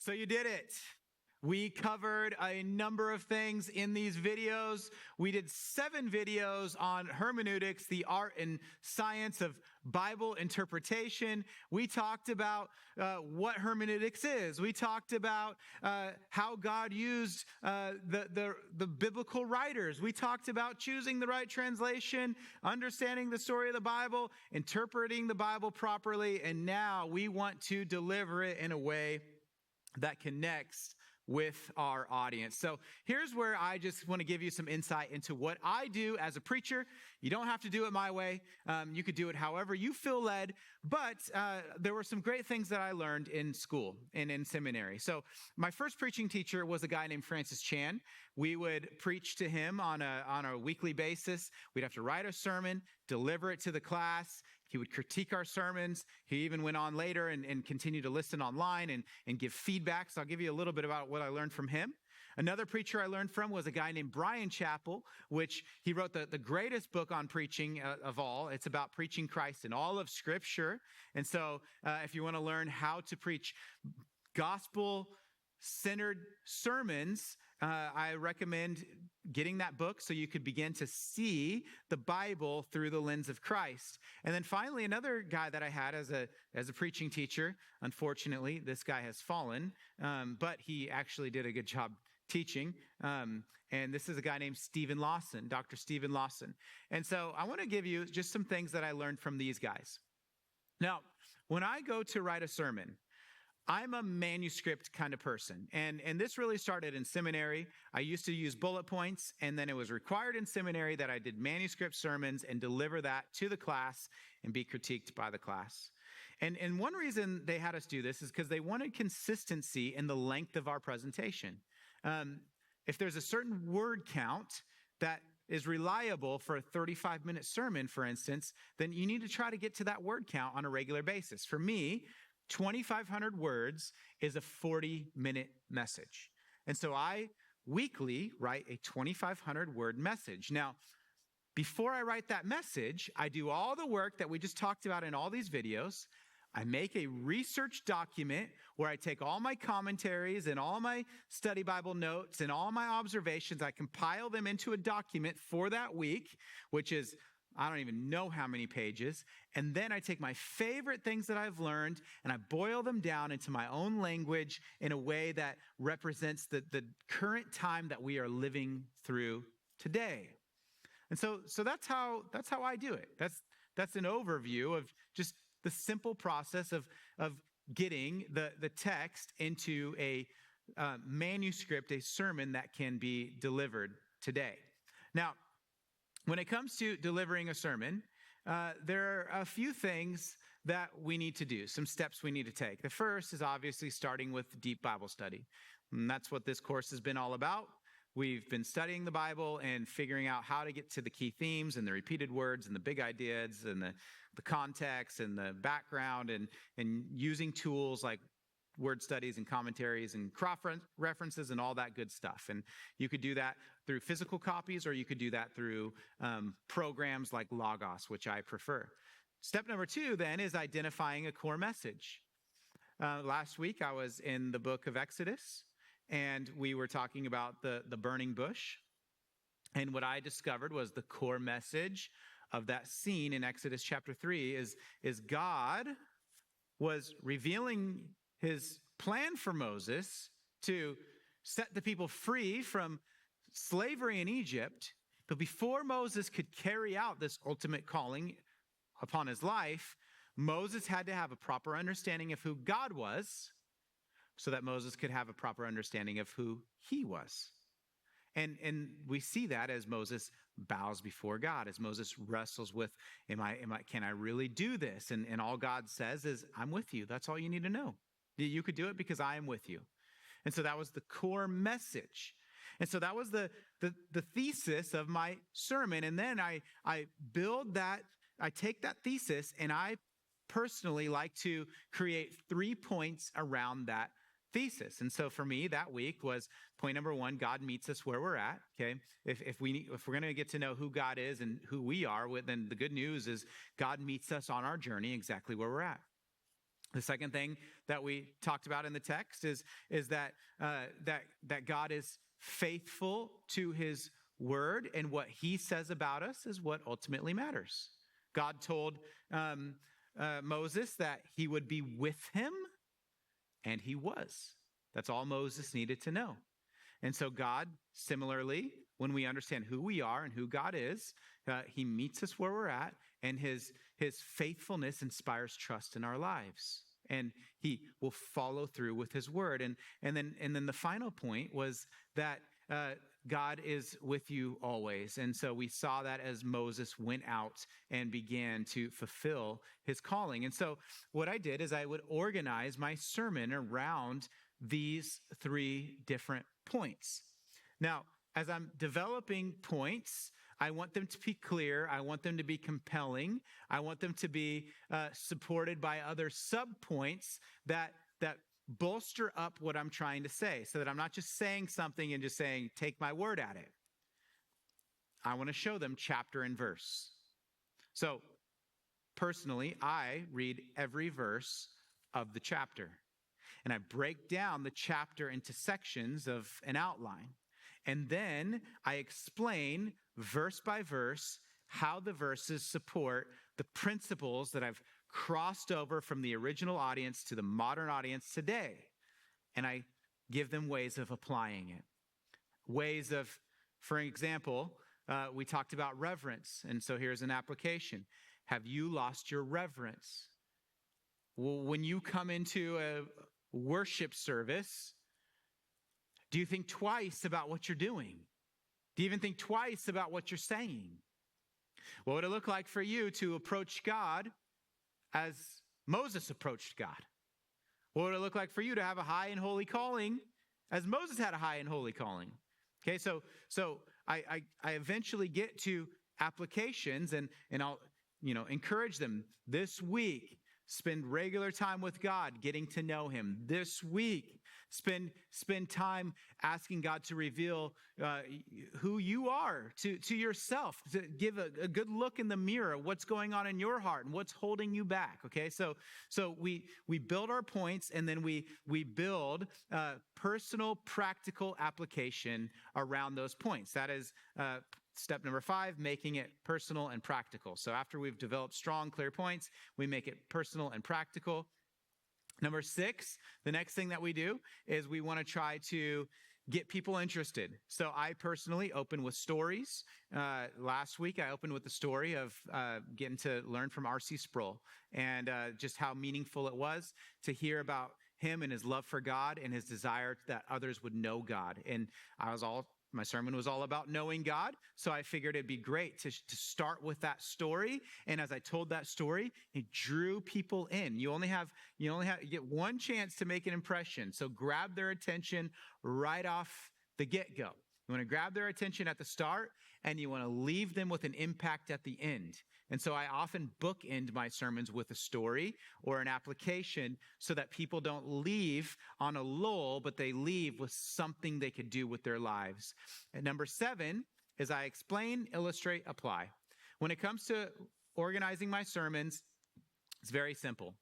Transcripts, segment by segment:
So you did it. We covered a number of things in these videos. We did 7 videos on hermeneutics, the art and science of Bible interpretation. We talked about what hermeneutics is. We talked about how God used the biblical writers. We talked about choosing the right translation, understanding the story of the Bible, interpreting the Bible properly, and now we want to deliver it in a way that connects with our audience. So here's where I just want to give you some insight into what I do as a preacher. You don't have to do it my way. You could do it however you feel led. But there were some great things that I learned in school and in seminary. So my first preaching teacher was a guy named Francis Chan. We would preach to him on a weekly basis. We'd have to write a sermon, deliver it to the class. He would critique our sermons. He even went on later and continued to listen online and give feedback. So I'll give you a little bit about what I learned from him. Another preacher I learned from was a guy named Bryan Chapell, which he wrote the greatest book on preaching of all. It's about preaching Christ in all of Scripture. And so if you want to learn how to preach gospel-centered sermons, I recommend getting that book so you could begin to see the Bible through the lens of Christ. And then finally, another guy that I had as a preaching teacher, unfortunately, this guy has fallen, but he actually did a good job teaching. And this is a guy named Steven Lawson, Dr. Steven Lawson. And so I want to give you just some things that I learned from these guys. Now, when I go to write a sermon, I'm a manuscript kind of person. And this really started in seminary. I used to use bullet points, and then it was required in seminary that I did manuscript sermons and deliver that to the class and be critiqued by the class. And one reason they had us do this is because they wanted consistency in the length of our presentation. If there's a certain word count that is reliable for a 35-minute sermon, for instance, then you need to try to get to that word count on a regular basis. For me, 2,500 words is a 40-minute message. And so I weekly write a 2,500 word message. Now, before I write that message, I do all the work that we just talked about in all these videos. I make a research document where I take all my commentaries and all my study Bible notes and all my observations. I compile them into a document for that week, which is, I don't even know how many pages. And then I take my favorite things that I've learned and I boil them down into my own language in a way that represents the current time that we are living through today. And so that's how I do it. That's an overview of just the simple process of getting the text into a manuscript, a sermon that can be delivered today. Now, when it comes to delivering a sermon, there are a few things that we need to do, some steps we need to take. The first is obviously starting with deep Bible study. And that's what this course has been all about. We've been studying the Bible and figuring out how to get to the key themes and the repeated words and the big ideas and the context and the background and using tools like word studies and commentaries and cross-references and all that good stuff. And you could do that through physical copies, or you could do that through programs like Logos, which I prefer. Step number 2 then is identifying a core message. Last week I was in the book of Exodus, and we were talking about the burning bush. And what I discovered was the core message of that scene in Exodus chapter 3 is God was revealing his plan for Moses to set the people free from slavery in Egypt. But before Moses could carry out this ultimate calling upon his life, Moses had to have a proper understanding of who God was so that Moses could have a proper understanding of who he was. And we see that as Moses bows before God, as Moses wrestles with, can I really do this? And all God says is, I'm with you. That's all you need to know. You could do it because I am with you. And so that was the core message. And so that was the thesis of my sermon. And then I build that, I take that thesis, and I personally like to create 3 points around that thesis. And so for me, that week was point number 1, God meets us where we're at. Okay. If we're going to get to know who God is and who we are, then the good news is God meets us on our journey exactly where we're at. The second thing that we talked about in the text is that that God is faithful to his word, and what he says about us is what ultimately matters. God told Moses that he would be with him, and he was. That's all Moses needed to know. And so God, similarly, when we understand who we are and who God is, he meets us where we're at, and his faithfulness inspires trust in our lives. And he will follow through with his word. And then the final point was that God is with you always. And so we saw that as Moses went out and began to fulfill his calling. And so what I did is I would organize my sermon around these three different points. Now, as I'm developing points, I want them to be clear. I want them to be compelling. I want them to be supported by other subpoints that bolster up what I'm trying to say, so that I'm not just saying something and just saying, take my word at it. I want to show them chapter and verse. So personally, I read every verse of the chapter, and I break down the chapter into sections of an outline. And then I explain verse by verse how the verses support the principles that I've crossed over from the original audience to the modern audience today. And I give them ways of applying it. Ways of, for example, we talked about reverence. And so here's an application. Have you lost your reverence? Well, when you come into a worship service, do you think twice about what you're doing? Do you even think twice about what you're saying? What would it look like for you to approach God as Moses approached God? What would it look like for you to have a high and holy calling as Moses had a high and holy calling? Okay, so I eventually get to applications, and I'll encourage them this week. Spend regular time with God, getting to know him. This week, spend time asking God to reveal who you are to yourself, to give a good look in the mirror, what's going on in your heart and what's holding you back. Okay, so we build our points, and then we build personal, practical application around those points. That is step number 5, making it personal and practical. So after we've developed strong, clear points, we make it personal and practical. Number 6, the next thing that we do is we want to try to get people interested. So I personally open with stories. Last week, I opened with the story of getting to learn from R.C. Sproul, and just how meaningful it was to hear about him and his love for God and his desire that others would know God. And my sermon was all about knowing God, so I figured it'd be great to start with that story. And as I told that story, it drew people in. You get one chance to make an impression, so grab their attention right off the get-go. You want to grab their attention at the start, and you want to leave them with an impact at the end. And so I often bookend my sermons with a story or an application, so that people don't leave on a lull, but they leave with something they could do with their lives. And number 7 is I explain, illustrate, apply. When it comes to organizing my sermons, it's very simple.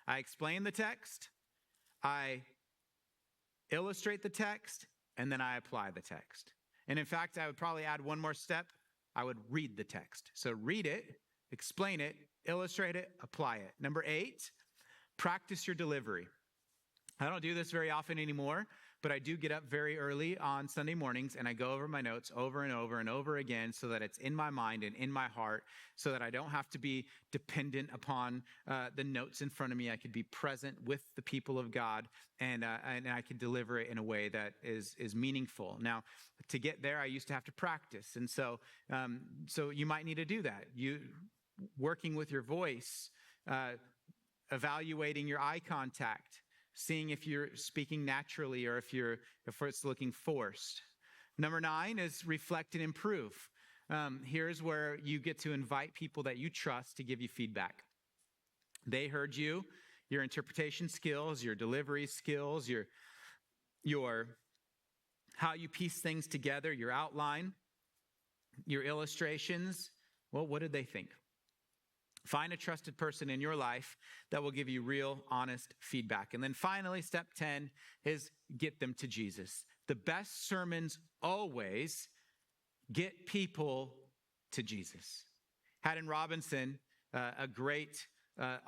I explain the text, I illustrate the text, and then I apply the text. And in fact, I would probably add one more step. I would read the text. So read it, explain it, illustrate it, apply it. Number 8, practice your delivery. I don't do this very often anymore, but I do get up very early on Sunday mornings, and I go over my notes over and over and over again, so that it's in my mind and in my heart, so that I don't have to be dependent upon the notes in front of me. I could be present with the people of God, and I can deliver it in a way that is meaningful. Now, to get there, I used to have to practice, and so you might need to do that. You working with your voice, evaluating your eye contact, seeing if you're speaking naturally or if it's looking forced. Number 9 is reflect and improve. Here's where you get to invite people that you trust to give you feedback. They heard you, your interpretation skills, your delivery skills, your how you piece things together, your outline, your illustrations. Well, what did they think? Find a trusted person in your life that will give you real, honest feedback. And then finally, step 10 is get them to Jesus. The best sermons always get people to Jesus. Haddon Robinson, a great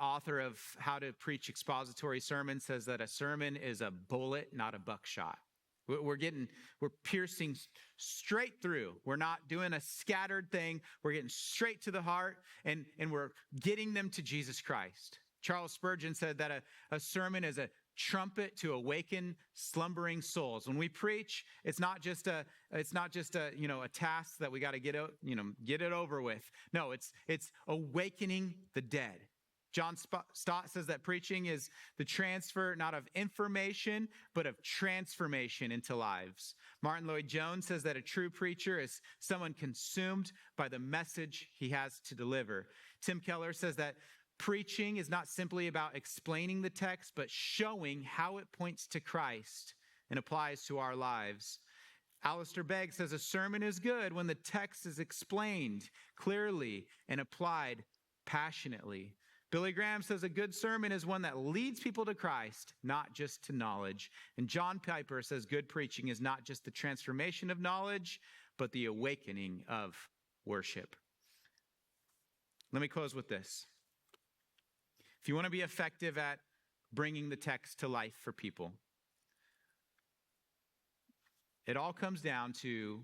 author of How to Preach Expository Sermons, says that a sermon is a bullet, not a buckshot. We're piercing straight through. We're not doing a scattered thing. We're getting straight to the heart, and we're getting them to Jesus Christ. Charles Spurgeon said that a sermon is a trumpet to awaken slumbering souls. When we preach, it's not just a task that we got to get it over with. No, it's awakening the dead. John Stott says that preaching is the transfer not of information, but of transformation into lives. Martin Lloyd-Jones says that a true preacher is someone consumed by the message he has to deliver. Tim Keller says that preaching is not simply about explaining the text, but showing how it points to Christ and applies to our lives. Alistair Begg says a sermon is good when the text is explained clearly and applied passionately. Billy Graham says a good sermon is one that leads people to Christ, not just to knowledge. And John Piper says good preaching is not just the transformation of knowledge, but the awakening of worship. Let me close with this. If you want to be effective at bringing the text to life for people, it all comes down to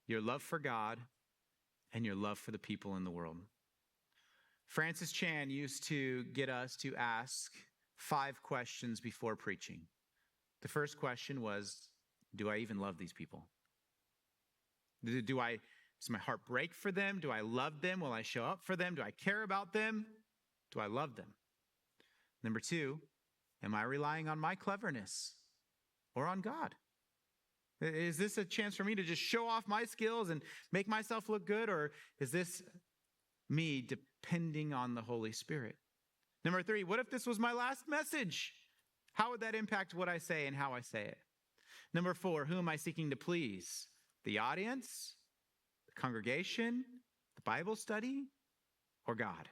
your love for God and your love for the people in the world. Francis Chan used to get us to ask 5 questions before preaching. The first question was, do I even love these people? Does my heart break for them? Do I love them? Will I show up for them? Do I care about them? Do I love them? Number 2, am I relying on my cleverness or on God? Is this a chance for me to just show off my skills and make myself look good? Or is this me depending on the Holy Spirit? Number 3, what if this was my last message? How would that impact what I say and how I say it? Number 4, who am I seeking to please? The audience, the congregation, the Bible study, or God?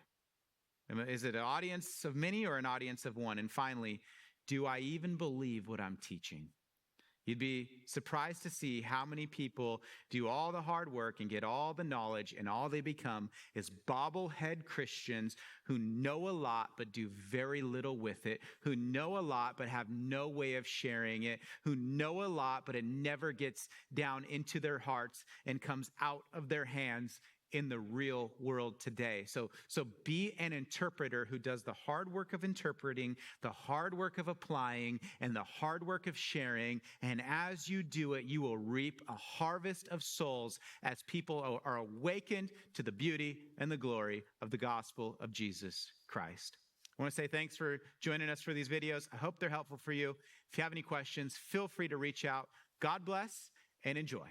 Is it an audience of many or an audience of one? And finally, do I even believe what I'm teaching? You'd be surprised to see how many people do all the hard work and get all the knowledge, and all they become is bobblehead Christians who know a lot but do very little with it, who know a lot but have no way of sharing it, who know a lot but it never gets down into their hearts and comes out of their hands in the real world today. So be an interpreter who does the hard work of interpreting, the hard work of applying, and the hard work of sharing. And as you do it, you will reap a harvest of souls as people are awakened to the beauty and the glory of the gospel of Jesus Christ. I want to say thanks for joining us for these videos. I hope they're helpful for you. If you have any questions, feel free to reach out. God bless and enjoy.